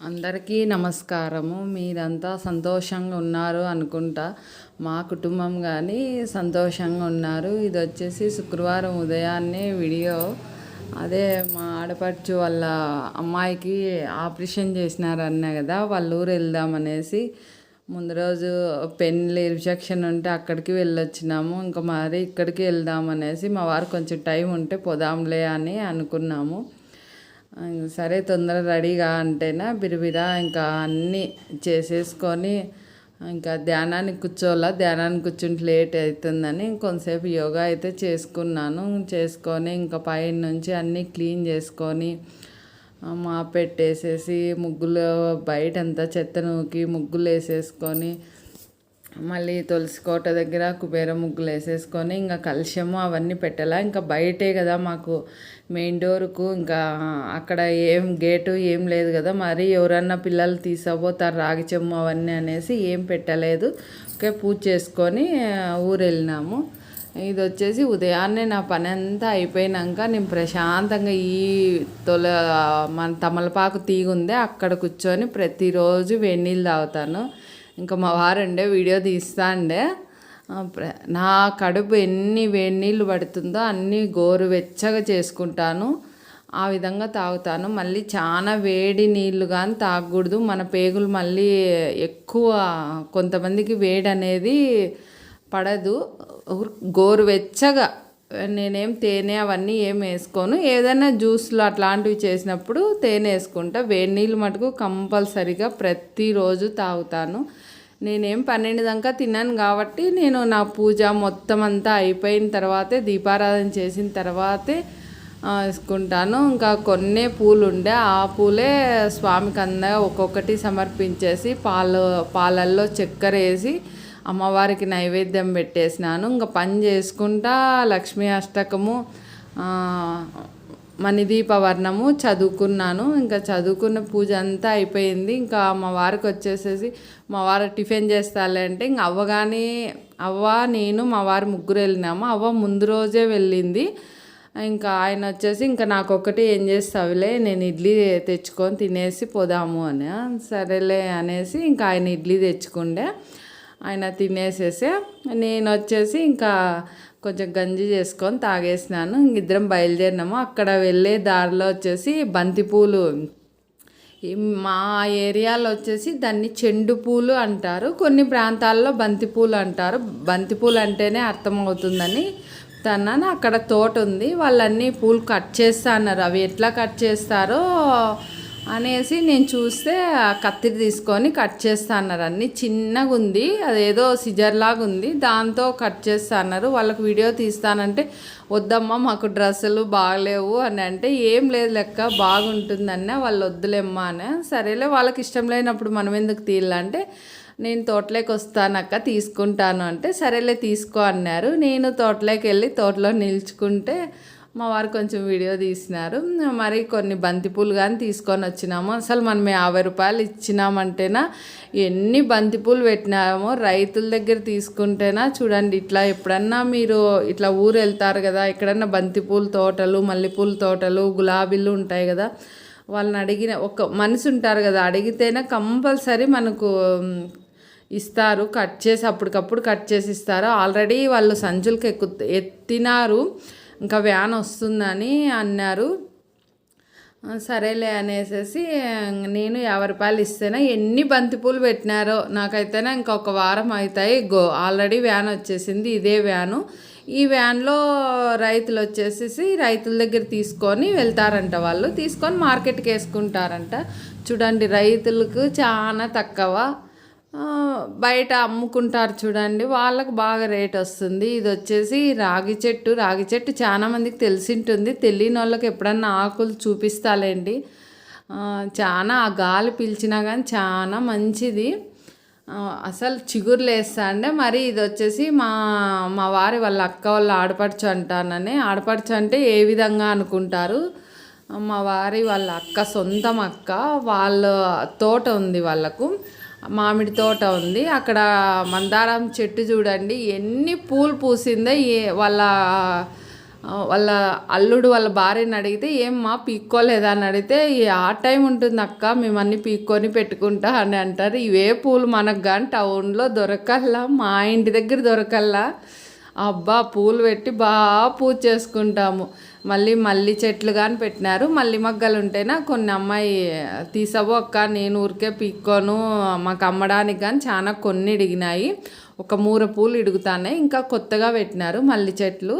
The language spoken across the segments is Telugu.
అందరికీ నమస్కారము. మీరంతా సంతోషంగా ఉన్నారు అనుకుంటా. మా కుటుంబం కానీ సంతోషంగా ఉన్నారు. ఇది వచ్చేసి శుక్రవారం ఉదయాన్నే వీడియో. అదే మా ఆడపడుచు వాళ్ళ అమ్మాయికి ఆపరేషన్ చేసినారన్నా కదా, వాళ్ళ ఊరు వెళ్దామనేసి ముందు రోజు పెళ్ళి రిసెప్షన్ ఉంటే అక్కడికి వెళ్ళొచ్చినాము. ఇంకా మరి ఇక్కడికి వెళ్దామనేసి మా వారు కొంచెం టైం ఉంటే పోదాంలే అని అనుకున్నాము. సరే తొందర రెడీగా అంటేనా బిరిబిరా ఇంకా అన్నీ చేసేసుకొని ఇంకా ధ్యానానికి కూర్చుంటే లేట్ అవుతుందని కొంతసేపు యోగా అయితే చేసుకొని ఇంకా పైన నుంచి అన్నీ క్లీన్ చేసుకొని పెట్టేసేసి ముగ్గులు బయటంతా చెత్త నూకి ముగ్గులు వేసేసుకొని మళ్ళీ తులసి కోట దగ్గర కుబేర ముగ్గులు వేసేసుకొని ఇంకా కలశము అవన్నీ పెట్టాలా. ఇంకా బయటే కదా మాకు మెయిన్ డోర్కు, ఇంకా అక్కడ ఏం గేటు ఏం లేదు కదా, మరి ఎవరన్నా పిల్లలు తీసుకుపోతారు రాగి చెమ్ము అవన్నీ అనేసి ఏం పెట్టలేదు. ఓకే, పూజ చేసుకొని ఊరు వెళ్ళినాము. ఇది వచ్చేసి ఉదయాన్నే నా పని అంతా అయిపోయినాక నేను ప్రశాంతంగా మన తమలపాకు తీగ ఉందే అక్కడ కూర్చొని ప్రతిరోజు వేడినీళ్ళు తాగుతాను. ఇంకా మా వారుండే వీడియో తీస్తా నా కడుపు ఎన్ని వేడి నీళ్ళు పడుతుందో అన్నీ గోరువెచ్చగా చేసుకుంటాను, ఆ విధంగా తాగుతాను. మళ్ళీ చాలా వేడి నీళ్ళు కానీ తాగకూడదు. మన పేగులు మళ్ళీ ఎక్కువ కొంతమందికి వేడి అనేది పడదు. గోరువెచ్చగా నేనేం తేనె అవన్నీ ఏం వేసుకోను. ఏదైనా జ్యూస్లు అట్లాంటివి చేసినప్పుడు తేనె వేసుకుంటా. వేడి నీళ్ళు మటుకు కంపల్సరిగా ప్రతిరోజు తాగుతాను. నేనేం 12 దాకా తిన్నాను కాబట్టి నేను నా పూజ మొత్తం అంతా అయిపోయిన తర్వాతే దీపారాధన చేసిన తర్వాతే వేసుకుంటాను. ఇంకా కొన్ని పూలు ఉండే ఆ పూలే స్వామికి అందగా ఒక్కొక్కటి సమర్పించేసి పాలల్లో చక్కెర వేసి అమ్మవారికి నైవేద్యం పెట్టేసినాను. ఇంకా పని చేసుకుంటా లక్ష్మీ అష్టకము మణిదీపవర్ణము చదువుకున్నాను. ఇంకా చదువుకున్న పూజ అంతా అయిపోయింది. ఇంకా మా వారికి వచ్చేసేసి మా వారు టిఫిన్ చేస్తాలే అంటే ఇంక అవ్వ నేను మా వారు ముగ్గురు వెళ్ళినాము. అవ్వ ముందు రోజే వెళ్ళింది. ఇంకా ఆయన వచ్చేసి ఇంకా నాకొక్కటి ఏం చేస్తావులే, నేను ఇడ్లీ తెచ్చుకొని తినేసి పోదాము అని. సరేలే అనేసి ఇంకా ఆయన ఇడ్లీ తెచ్చుకుండే, ఆయన తినేసేసి నేను వచ్చేసి ఇంకా కొంచెం గంజి చేసుకొని తాగేసినాను. ఇద్దరం బయలుదేరినాము. అక్కడ వెళ్ళే దారిలో వచ్చేసి బంతిపూలు, మా ఏరియాలో వచ్చేసి దాన్ని చెండు పూలు అంటారు, కొన్ని ప్రాంతాల్లో బంతిపూలు అంటారు. బంతిపూలు అంటేనే అర్థమవుతుందని తనని అక్కడ తోట ఉంది, వాళ్ళన్నీ పూలు కట్ చేస్తా అన్నారు. అవి ఎట్లా కట్ చేస్తారో అనేసి నేను చూస్తే కత్తిరి తీసుకొని కట్ చేస్తా అన్నారు. అన్నీ చిన్నగా ఉంది, అదేదో సిజర్ లాగా ఉంది, దాంతో కట్ చేస్తా అన్నారు. వాళ్ళకి వీడియో తీస్తానంటే వద్దమ్మా మాకు డ్రెస్సులు బాగలేవు అని అంటే, ఏం లేదు లెక్క బాగుంటుందన్న వాళ్ళు వద్దులేమ్మా అని. సరేలే వాళ్ళకి ఇష్టం లేనప్పుడు మనం ఎందుకు తీయాలంటే, నేను తోటలోకి వస్తానక్క తీసుకుంటాను అంటే సరేలే తీసుకో అన్నారు. నేను తోటలోకి వెళ్ళి తోటలో నిల్చుకుంటే మా వారు కొంచెం వీడియో తీసినారు. మరి కొన్ని బంతిపూలు కానీ తీసుకొని వచ్చినాము. అసలు మనం 50 రూపాయలు ఇచ్చినామంటేనా ఎన్ని బంతిపూలు పెట్టినామో. రైతుల దగ్గర తీసుకుంటేనా చూడండి, ఇట్లా ఎప్పుడన్నా మీరు ఇట్లా ఊరు వెళ్తారు కదా, ఎక్కడన్నా బంతిపూల తోటలు, మల్లెపూల తోటలు, గులాబీలు ఉంటాయి కదా, వాళ్ళని అడిగిన ఒక మనిషి ఉంటారు కదా, అడిగితేనే కంపల్సరీ మనకు ఇస్తారు. కట్ చేసి అప్పటికప్పుడు కట్ చేసి ఇస్తారు. ఆల్రెడీ వాళ్ళు సంచులకి ఎత్తినారు, ఇంకా వ్యాన్ వస్తుందని అన్నారు. సరేలే అనేసి నేను 50 రూపాయలు ఇస్తేనే ఎన్ని బంతిపూలు పెట్టినారో నాకైతేనే ఇంకొక వారం అవుతాయి. ఆల్రెడీ వ్యాన్ వచ్చేసింది, ఇదే వ్యాను. ఈ వ్యాన్లో రైతులు వచ్చేసేసి రైతుల దగ్గర తీసుకొని వెళ్తారంట. వాళ్ళు తీసుకొని మార్కెట్కి వేసుకుంటారంట. చూడండి, రైతులకు చాలా తక్కువ బయట అమ్ముకుంటారు చూడండి, వాళ్ళకు బాగా రేట్ వస్తుంది. ఇది వచ్చేసి రాగి చెట్టు చాలా మందికి తెలిసి ఉంటుంది. తెలియని వాళ్ళకి ఎప్పుడన్నా ఆకులు చూపిస్తాలేండి. చాలా ఆ గాలి పీల్చినా కానీ చాలా మంచిది. అసలు చిగురులు వేస్తా అండి. మరి ఇది వచ్చేసి మా వారి వాళ్ళ అక్క వాళ్ళ ఆడపడుచు అంటానని. ఆడపడుచు అంటే ఏ విధంగా అనుకుంటారు, మా వారి వాళ్ళ అక్క సొంతం అక్క. వాళ్ళ తోట ఉంది, వాళ్ళకు మామిడి తోట ఉంది. అక్కడ మందారం చెట్టు చూడండి ఎన్ని పూలు పూసిందో. వాళ్ళ వాళ్ళ అల్లుడు వాళ్ళ భార్యని అడిగితే ఏమ్మా పీక్కోలేదా అని అడిగితే ఆ టైం ఉంటుంది అక్క, మేము అన్నీ పీక్కొని పెట్టుకుంటా అని అంటారు. ఇవే పూలు మనకు కానీ టౌన్లో దొరకల్లా, మా ఇంటి దగ్గర దొరకల్లా. అబ్బా పూలు పెట్టి బాగా పూజ చేసుకుంటాము. మళ్ళీ చెట్లు కానీ పెట్టినారు. మల్లి మొగ్గలు ఉంటేనా కొన్ని అమ్మాయి తీసవో అక్క, నేను ఊరికే పీక్కోను, మాకు అమ్మడానికి కానీ చాలా కొన్ని ఇడిగినాయి. ఒక మూర పూలు ఇడుగుతానే ఇంకా కొత్తగా పెట్టినారు మల్లి చెట్లు,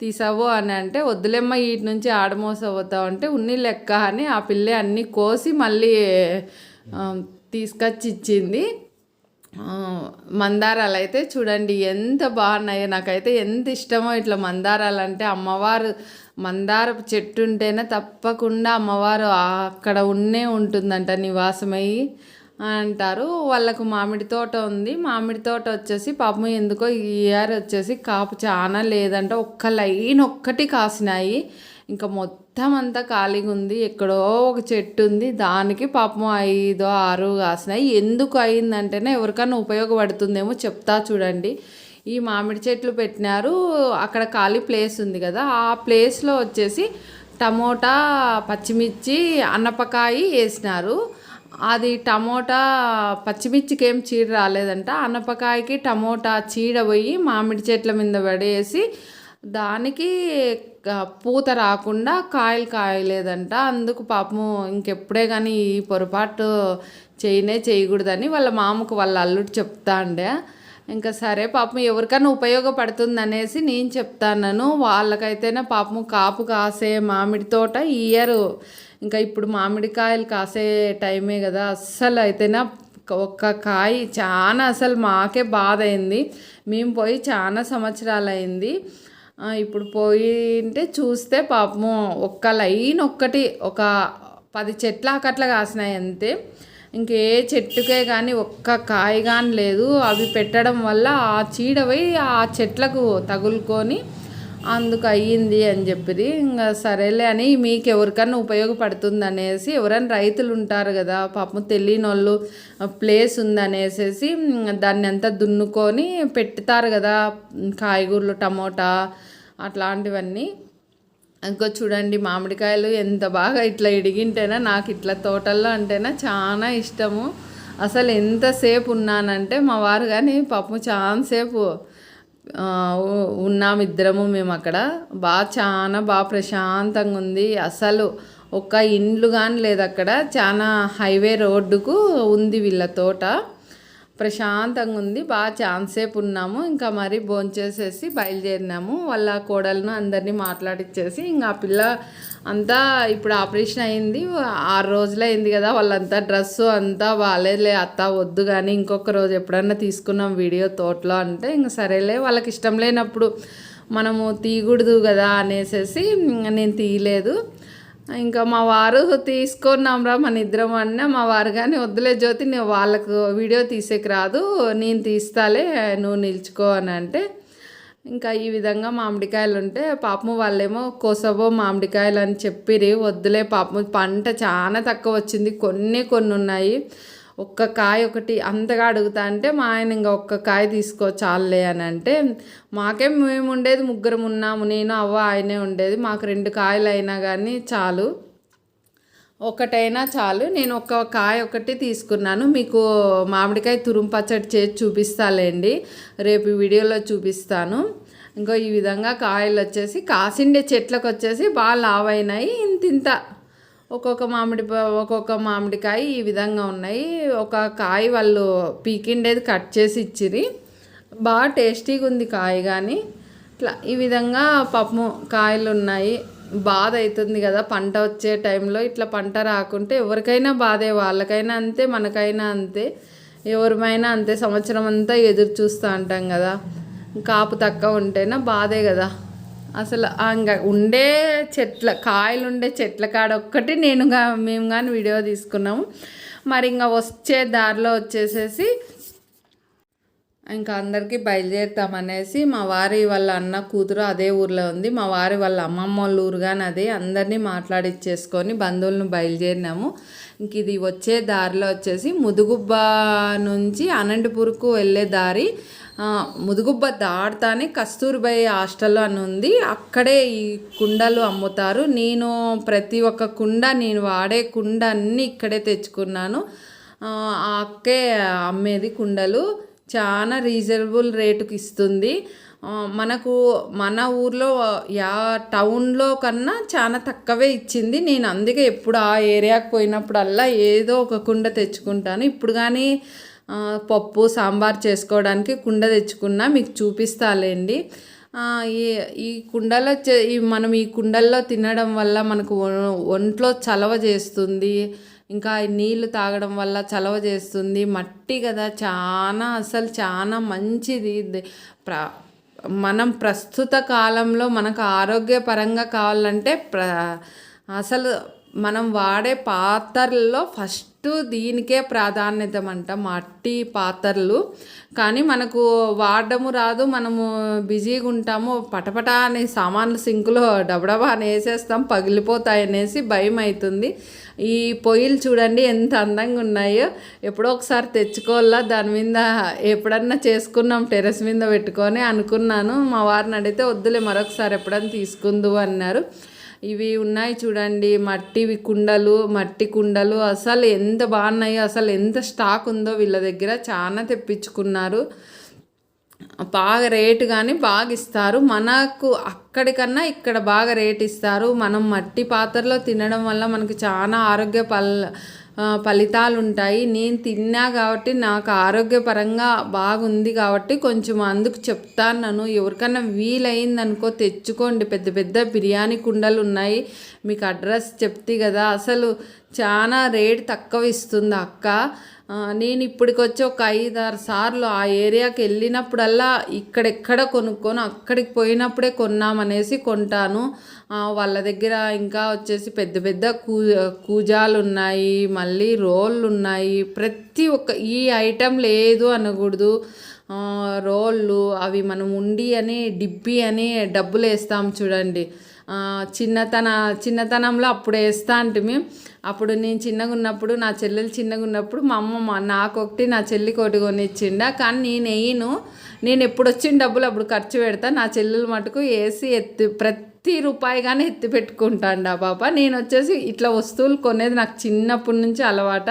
తీసావో అని అంటే వద్దులేమ్మ వీటి నుంచి ఆడమోసవుతావు అంటే ఉన్ని లెక్క అని ఆ పిల్లే అన్నీ కోసి మళ్ళీ తీసుకొచ్చి ఇచ్చింది. మందారాలు అయితే చూడండి ఎంత బాగున్నాయో, నాకైతే ఎంత ఇష్టమో ఇట్లా మందారాలు అంటే. అమ్మవారు మందారపు చెట్టు ఉంటేనే తప్పకుండా అమ్మవారు అక్కడ ఉంటుందంట నివాసమయ్యి అంటారు. వాళ్ళకు మామిడి తోట ఉంది. మామిడి తోట వచ్చేసి పాపం ఎందుకో ఈ ఇయర్ వచ్చేసి కాపు చాలా లేదంట, ఒక్క లైన్ ఒక్కటి కాసినాయి, ఇంకా మొత్తం అంతా ఖాళీగా ఉంది. ఎక్కడో ఒక చెట్టు ఉంది, దానికి పాపం 5, 6 కాసినాయి. ఎందుకు అయిందంటేనే ఎవరికైనా ఉపయోగపడుతుందేమో చెప్తా చూడండి. ఈ మామిడి చెట్లు పెట్టినారు, అక్కడ ఖాళీ ప్లేస్ ఉంది కదా, ఆ ప్లేస్లో వచ్చేసి టమోటా, పచ్చిమిర్చి, అన్నపకాయ వేసినారు. అది టమోటా పచ్చిమిర్చికి ఏం చీడ రాలేదంట, అన్నపకాయకి టమోటా చీడ పోయి మామిడి చెట్ల మీద పడేసి దానికి పూత రాకుండా కాయలు కాయలేదంట. అందుకు పాపము ఇంకెప్పుడే కానీ ఈ పొరపాటు చేయకూడదని వాళ్ళ మామకు వాళ్ళ అల్లుడు చెప్తా అండే. ఇంకా సరే పాపం ఎవరికైనా ఉపయోగపడుతుంది అనేసి నేను చెప్తాను. వాళ్ళకైతేనే పాపము కాపు కాసే మామిడి తోట ఈ ఇయర్ ఇంకా ఇప్పుడు మామిడికాయలు కాసే టైమే కదా, అస్సలు అయితేనా ఒక్క కాయ చాలా అసలు మాకే బాధ అయింది. మేము పోయి చాలా సంవత్సరాలు అయింది. ఇప్పుడు పోయింటే చూస్తే పాపము ఒక్క లైన్ ఒక్కటి ఒక 10 చెట్ల అట్లా కాసినాయి అంతే. ఇంకే చెట్టుకే కానీ ఒక్క కాయ కానీ లేదు. అవి పెట్టడం వల్ల ఆ చీడవై ఆ చెట్లకు తగులుకొని అందుకు అయ్యింది అని చెప్పి ఇంకా సరేలే అని మీకు ఎవరికన్నా ఉపయోగపడుతుంది అనేసి, ఎవరైనా రైతులు ఉంటారు కదా పాపం తెలియని వాళ్ళు ప్లేస్ ఉందనేసి దాన్ని అంతా దున్నుకొని పెట్టుతారు కదా కాయగూరలు, టమోటా అట్లాంటివన్నీ. ఇంకో చూడండి మామిడికాయలు ఎంత బాగా ఇట్లా ఇడిగింటేనా, నాకు ఇట్లా తోటల్లో అంటేనా చాలా ఇష్టము. అసలు ఎంతసేపు ఉన్నానంటే మా వారు కానీ పాపం చాలాసేపు ఉన్నాము ఇద్దరము మేము అక్కడ. చాలా బాగా ప్రశాంతంగా ఉంది. అసలు ఒక ఇండ్లు కానీ లేదు అక్కడ, చాలా హైవే రోడ్డుకు ఉంది వీళ్ళ తోట. ప్రశాంతంగా ఉంది, బాగా చాలాసేపు ఉన్నాము. ఇంకా మరి భోంచేసేసి బయలుదేరినాము. వాళ్ళ కోడలను అందరినీ మాట్లాడిచ్చేసి ఇంకా ఆ పిల్ల అంతా ఇప్పుడు ఆపరేషన్ అయింది, 6 రోజులు అయింది కదా, వాళ్ళంతా డ్రెస్సు అంతా బాగాలేదులే అత్త వద్దు కానీ ఇంకొక రోజు ఎప్పుడన్నా తీసుకున్నాం వీడియో తోటలో అంటే ఇంకా సరేలే, వాళ్ళకి ఇష్టం లేనప్పుడు మనము తీయకూడదు కదా అనేసి నేను తీయలేదు. ఇంకా మా వారు తీసుకున్నాంరా మన ఇద్దరం అన్న, మా వారు కానీ వద్దులే జ్యోతి నేను వాళ్ళకు వీడియో తీసేకి రాదు, నేను తీస్తాలే నువ్వు నిల్చుకో అని అంటే ఇంకా ఈ విధంగా మామిడికాయలు ఉంటే పాపము వాళ్ళేమో కోసబో మామిడికాయలు అని చెప్పిరి. వద్దులే పాపము పంట చాలా తక్కువ వచ్చింది, కొన్ని ఉన్నాయి, ఒక్క కాయ ఒకటి అంతగా అడుగుతా అంటే మా ఆయన ఇంకా ఒక్క కాయ తీసుకో చాలులే అని అంటే, మేము ఉండేది 3 ఉన్నాము, నేను అవ్వ ఆయనే ఉండేది, మాకు 2 కాయలు అయినా కానీ చాలు, ఒకటైనా చాలు. నేను ఒక్క కాయ ఒకటి తీసుకున్నాను. మీకు మామిడికాయ తురుము పచ్చడి చేసి చూపిస్తాలేండి, రేపు వీడియోలో చూపిస్తాను. ఇంకో ఈ విధంగా కాయలు వచ్చేసి కాసిండే చెట్లకు వచ్చేసి బాగా లావైనాయి, ఇంత ఒక్కొక్క మామిడికాయ ఈ విధంగా ఉన్నాయి. ఒక కాయ వాళ్ళు పీకిండేది కట్ చేసి ఇచ్చిరి, బాగా టేస్టీగా ఉంది కాయ. కానీ ఇట్లా ఈ విధంగా పాపము కాయలు ఉన్నాయి. బాధ అవుతుంది కదా పంట వచ్చే టైంలో, ఇట్లా పంట రాకుంటే ఎవరికైనా బాధే, వాళ్ళకైనా అంతే మనకైనా అంతే, ఎవరిమైనా అంతే. సంవత్సరం అంతా ఎదురు చూస్తూ ఉంటాం కదా, కాపు తక్కువ ఉంటేనా బాధే కదా. అసలు ఇంకా ఉండే కాయలు ఉండే చెట్ల కాడ ఒక్కటి మేము కానీ వీడియో తీసుకున్నాము. మరి ఇంకా వచ్చే దారిలో వచ్చేసేసి ఇంకా అందరికీ బయలుదేరుతామనేసి మా వారి వాళ్ళ అన్న కూతురు అదే ఊర్లో ఉంది, మా వారి వాళ్ళ అమ్మమ్మ వాళ్ళ ఊరు కానీ అదే, అందరినీ మాట్లాడిచ్చేసుకొని బంధువులను బయలుదేరినాము. ఇంక ఇది వచ్చే దారిలో వచ్చేసి ముదుగుబ్బ నుంచి అనంతపూర్కు వెళ్ళే దారి. ముదుగుబ్బ దాటుతానే కస్తూర్బాయి హాస్టల్ అని ఉంది, అక్కడే ఈ కుండలు అమ్ముతారు. నేను ప్రతి ఒక్క కుండ, నేను వాడే కుండ అన్నీ ఇక్కడే తెచ్చుకున్నాను. ఆ అక్కే అమ్మేది కుండలు, చాలా రీజనబుల్ రేటుకి ఇస్తుంది. మనకు మన ఊర్లో టౌన్లో కన్నా చాలా తక్కువే ఇచ్చింది. నేను అందుకే ఎప్పుడు ఆ ఏరియాకి పోయినప్పుడల్లా ఏదో ఒక కుండ తెచ్చుకుంటాను. ఇప్పుడు కానీ పప్పు సాంబార్ చేసుకోవడానికి కుండ తెచ్చుకున్నా, మీకు చూపిస్తాలేండి. ఈ ఈ కుండలో మనం ఈ కుండల్లో తినడం వల్ల మనకు ఒంట్లో చలవ చేస్తుంది, ఇంకా నీళ్ళు తాగడం వల్ల చలవ చేస్తుంది. మట్టి కదా, అసలు చాలా మంచిది. మనం ప్రస్తుత కాలంలో మనకు ఆరోగ్యపరంగా కావాలంటే అసలు మనం వాడే పాత్రల్లో ఫస్ట్ దీనికే ప్రాధాన్యత అంట, మట్టి పాత్రలు. కానీ మనకు వాడడము రాదు, మనము బిజీగా ఉంటాము, పటపటా అనే సామాన్లు సింకులో డబడబా అని వేసేస్తాం, పగిలిపోతాయి అనేసి భయం అవుతుంది. ఈ పొయ్యిలు చూడండి ఎంత అందంగా ఉన్నాయో, ఎప్పుడో ఒకసారి తెచ్చుకోవాలా, దాని మీద ఎప్పుడన్నా చేసుకున్నాం టెర్రస్ మీద పెట్టుకొని అనుకున్నాను. మా వారిని అడిగితే వద్దులే మరొకసారి ఎప్పుడన్నా తీసుకుందు అన్నారు. ఇవి ఉన్నాయి చూడండి, మట్టి కుండలు అసలు ఎంత బాగున్నాయో, అసలు ఎంత స్టాక్ ఉందో వీళ్ళ దగ్గర, చాలా తెప్పించుకున్నారు. బాగా రేటు కానీ బాగా ఇస్తారు, మనకు అక్కడికన్నా ఇక్కడ బాగా రేటు ఇస్తారు. మనం మట్టి పాత్రలో తినడం వల్ల మనకు చాలా ఆరోగ్య ఫలితాలు ఉంటాయి. నేను తిన్నా కాబట్టి నాకు ఆరోగ్యపరంగా బాగుంది కాబట్టి కొంచెం అందుకు చెప్తాను. ఎవరికన్నా వీలైందనుకో తెచ్చుకోండి. పెద్ద పెద్ద బిర్యానీ కుండలు ఉన్నాయి, మీకు అడ్రస్ చెప్తే కదా, అసలు చాలా రేటు తక్కువ ఇస్తుంది అక్క. నేను ఇప్పటికొచ్చి ఒక 5-6 సార్లు ఆ ఏరియాకి వెళ్ళినప్పుడల్లా ఇక్కడెక్కడ కొనుక్కొని అక్కడికి పోయినప్పుడే కొన్నామనేసి కొంటాను. వాళ్ళ దగ్గర ఇంకా వచ్చేసి పెద్ద పెద్ద కూజాలు ఉన్నాయి, మళ్ళీ రోళ్ళు ఉన్నాయి. ప్రతి ఒక్క ఈ ఐటెం లేదు అనకూడదు. రోళ్ళు అవి మనం ఉండి అని డిబ్బి అని డబ్బులు వేస్తాం చూడండి, చిన్నతనంలో అప్పుడు వేస్తా అంటే మేము, అప్పుడు నేను చిన్నగా ఉన్నప్పుడు, నా చెల్లెలు చిన్నగా ఉన్నప్పుడు మా అమ్మ నాకొకటి నా చెల్లికి ఒకటి కొనిచ్చిండా. కానీ నేను ఎప్పుడు వచ్చిన డబ్బులు అప్పుడు ఖర్చు పెడతా, నా చెల్లెలు మటుకు వేసి ప్రతి రూపాయి కానీ ఎత్తి పెట్టుకుంటాండి ఆ పాప. నేను వచ్చేసి ఇట్లా వస్తువులు కొనేది నాకు చిన్నప్పటి నుంచి అలవాట.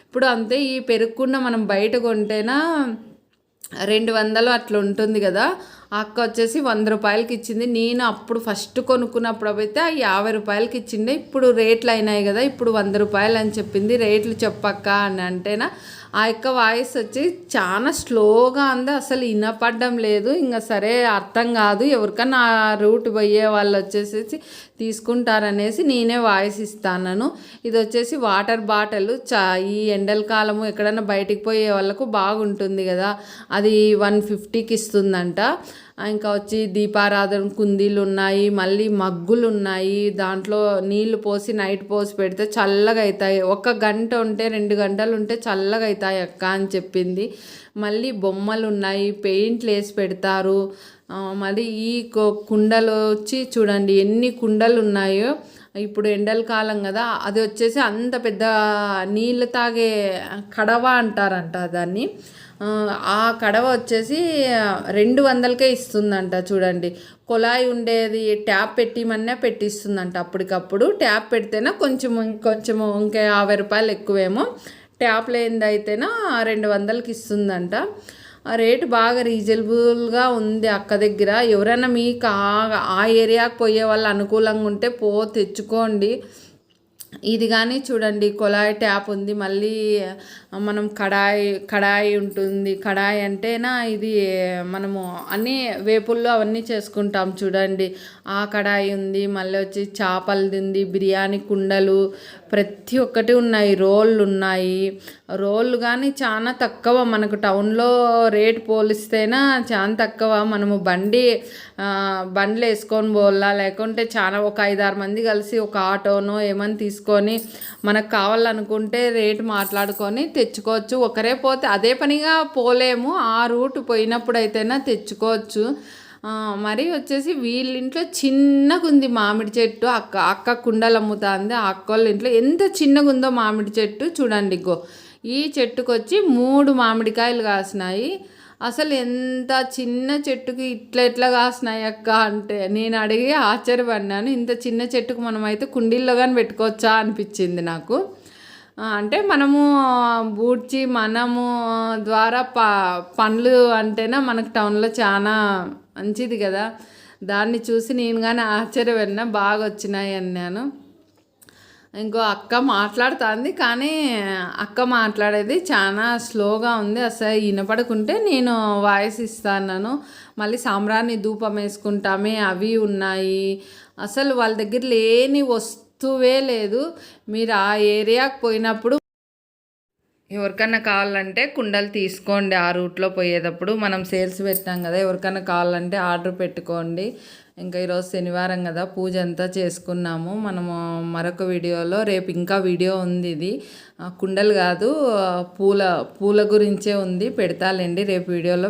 ఇప్పుడు అంతే, ఈ పెరుగుకుండా మనం బయట కొంటేనా 200 అట్లా ఉంటుంది కదా, అక్క వచ్చేసి 100 రూపాయలకి ఇచ్చింది. నేను అప్పుడు ఫస్ట్ కొనుక్కున్నప్పుడు అయితే 50 రూపాయలకి ఇచ్చిండే. ఇప్పుడు రేట్లు అయినాయి కదా, ఇప్పుడు 100 రూపాయలు అని చెప్పింది. రేట్లు చెప్పక్క అని అంటేనా ఆ యొక్క వాయిస్ వచ్చి చాలా స్లోగా ఉంది, అసలు వినపడడం లేదు. ఇంకా సరే అర్థం కాదు, ఎవరికన్నా ఆ రూట్ పోయే వాళ్ళు వచ్చేసి తీసుకుంటారనేసి నేనే వాయిస్ ఇస్తాను. ఇది వచ్చేసి వాటర్ బాటిల్, ఈ ఎండల కాలము ఎక్కడన్నా బయటికి పోయే వాళ్ళకు బాగుంటుంది కదా, అది 150కి ఇస్తుందంట. ఇంకా వచ్చి దీపారాధన కుందీలు ఉన్నాయి, మళ్ళీ మగ్గులు ఉన్నాయి, దాంట్లో నీళ్లు పోసి నైట్ పోసి పెడితే చల్లగా అవుతాయి. 1 గంట ఉంటే 2 గంటలు ఉంటే చల్లగా అవుతాయి అక్క అని చెప్పింది. మళ్ళీ బొమ్మలు ఉన్నాయి, పెయింట్లు వేసి పెడతారు. మరి ఈ కుండలు వచ్చి చూడండి ఎన్ని కుండలు ఉన్నాయో. ఇప్పుడు ఎండల కాలం కదా, అది వచ్చేసి అంత పెద్ద నీళ్ళు తాగే కడవ అంటారంట దాన్ని. ఆ కడవ వచ్చేసి 200కే ఇస్తుందంట. చూడండి, కొలాయి ఉండేది ట్యాప్ పెట్టిమన్నా పెట్టిస్తుందంట. అప్పటికప్పుడు ట్యాప్ పెడితేనా కొంచెము ఇంకా 50 రూపాయలు ఎక్కువేమో, ట్యాప్ లేనిది అయితేనా 200కి ఇస్తుందంట. రేటు బాగా రీజనబుల్గా ఉంది అక్క దగ్గర. ఎవరైనా మీకు ఆ ఏరియాకి పోయే వాళ్ళు అనుకూలంగా ఉంటే తెచ్చుకోండి. ఇది కానీ చూడండి, కొలాయి ట్యాప్ ఉంది, మళ్ళీ మనం కడాయి ఉంటుంది. కడాయి అంటేనా ఇది మనము అన్నీ వేపుల్లో అవన్నీ చేసుకుంటాం చూడండి, ఆ కడాయి ఉంది. మళ్ళీ వచ్చి చేపలది ఉంది, బిర్యానీ కుండలు ప్రతి ఒక్కటి ఉన్నాయి. రోళ్ళు ఉన్నాయి, రోళ్ళు కానీ చాలా తక్కువ, మనకు టౌన్లో రేట్ పోలిస్తేనా చాలా తక్కువ. మనము బండ్లు వేసుకొని పోవాలా, లేకుంటే చాలా ఒక 5-6 మంది కలిసి ఒక ఆటోనో ఏమని తీసుకొని తెచ్చుకొని మనకు కావాలనుకుంటే రేటు మాట్లాడుకొని తెచ్చుకోవచ్చు. ఒకరే పోతే అదే పనిగా పోలేము, ఆ రూట్ పోయినప్పుడు అయితేనా తెచ్చుకోవచ్చు. మరి వచ్చేసి వీళ్ళింట్లో చిన్నగా ఉంది మామిడి చెట్టు. అక్క కుండలు అమ్ముతుంది. ఆ అక్కోళ్ళ ఇంట్లో ఎంత చిన్నగా ఉందో మామిడి చెట్టు చూడండి. ఈ చెట్టుకు వచ్చి 3 మామిడికాయలు కాసినాయి. అసలు ఎంత చిన్న చెట్టుకి ఎట్లా కాసినాయి అక్క అంటే నేను అడిగి ఆశ్చర్యపడినాను. ఇంత చిన్న చెట్టుకు మనమైతే కుండీల్లో కానీ పెట్టుకోవచ్చా అనిపించింది నాకు. అంటే మనము బూడ్చి మనము ద్వారా పండ్లు అంటేనే మనకు టౌన్లో చాలా మంచిది కదా. దాన్ని చూసి నేను కానీ ఆశ్చర్యపడినా, బాగా వచ్చినాయి అన్నాను. ఇంకో అక్క మాట్లాడుతుంది, కానీ అక్క మాట్లాడేది చాలా స్లోగా ఉంది. అసలు వినపడకుంటే నేను వాయిస్ ఇస్తాను. మళ్ళీ సాంబ్రాణి ధూపం వేసుకుంటామే అవి ఉన్నాయి. అసలు వాళ్ళ దగ్గర లేని వస్తువే లేదు. మీరు ఆ ఏరియాకి పోయినప్పుడు ఎవరికన్నా కావాలంటే కుండలు తీసుకోండి. ఆ రూట్లో పోయేటప్పుడు మనం సేల్స్ పెట్టినాం కదా, ఎవరికన్నా కావాలంటే ఆర్డర్ పెట్టుకోండి. ఇంకా ఈరోజు శనివారం కదా, పూజ అంతా చేసుకున్నాము. మనము మరొక వీడియోలో రేపు ఇంకా వీడియో ఉంది. ఇది కుండలు కాదు, పూల గురించే ఉంది, పెడతాలేండి రేపు వీడియోలో.